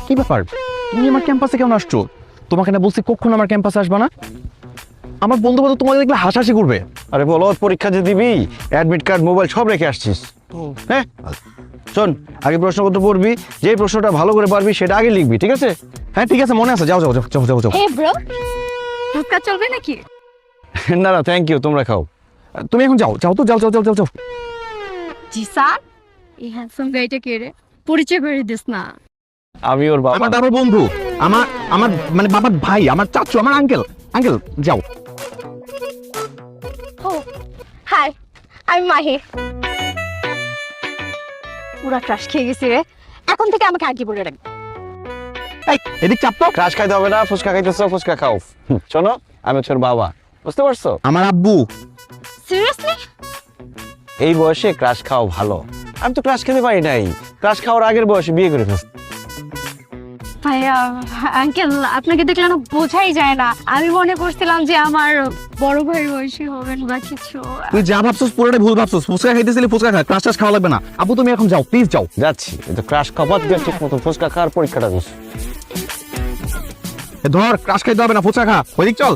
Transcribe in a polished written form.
কি ব্যাপার, তুমি আমার ক্যাম্পাসে কেমন আসছো? তোমাকে না বলছি কখনো আমার ক্যাম্পাসে আসবা না। আমার বন্ধু বান্ধব তোমাকে দেখলে হাসাহাসি করবে। আরে বলো, পরীক্ষা যে দিবি, অ্যাডমিট কার্ড মোবাইল সব রেখে আসছিস। হ্যাঁ শোন, আগে প্রশ্নপত্র পড়বি, যে প্রশ্নটা ভালো করে পারবি সেটা আগে লিখবি, ঠিক আছে? হ্যাঁ ঠিক আছে, মনে আছে, যাও যাও যাও যাও যাও যাও। হে ব্রো, ফুচকা চলবে নাকি? না না থ্যাংক ইউ, তোমরা খাও। তুমি এখন যাও, যাও তো, যাও যাও যাও যাও যাও। জি স্যার, এই হ্যান্ডসাম গাইটা কে রে? পরিচয় করে দিস না। আমি ওর বাবা। আমার বাবার বন্ধু, আমার আমার মানে বাবার ভাই, আমার চাচু, আমার আঙ্কেল। আঙ্কেল যাও। ও হাই, আমি মাহি। পুরা ক্রাশ খেয়ে গেছি রে, এখন থেকে আমাকে আগে বলে রাখবি। এই এদিক চাপ তো। ক্রাশ খাইতে হবে না, ফুচকা খাইতেছো, ফুচকা খাও। শোনো, আমি হচ্ছে ওর বাবা, বুঝতে পারছো? আমার আব্বু। সিরিয়াসলি? এই বয়সে ক্রাশ খাওয়া ভালো। আমি তো ক্রাশ খেতে পারি নাই, ক্রাশ খাওয়ার আগের বয়সে বিয়ে করে ফেলছি। ভাইয়া আঙ্কেল, আপনাকে দেখলে না বোঝাই যায় না। আমি মনে করছিলাম যে আমার বড় ভাইয়ের বয়সী হবেন বা কিছু। তুই যা ভাবছস পুরোটাই ভুল ভাবছস। ফুচকা খাইতেছিলি, ফুচকা খা, ক্লাস টাস খাওয়া লাগবে না। আব্বু তুমি এখন যাও, প্লিজ যাও। যাচ্ছি, তো ক্রাশ খাবার দিয়ে ঠিক মতো ফুচকা খাওয়ার পরীক্ষাটা দিস। ধর, ক্রাশ খাইতে হবে না, ফুচকা খা, ওইদিক চল।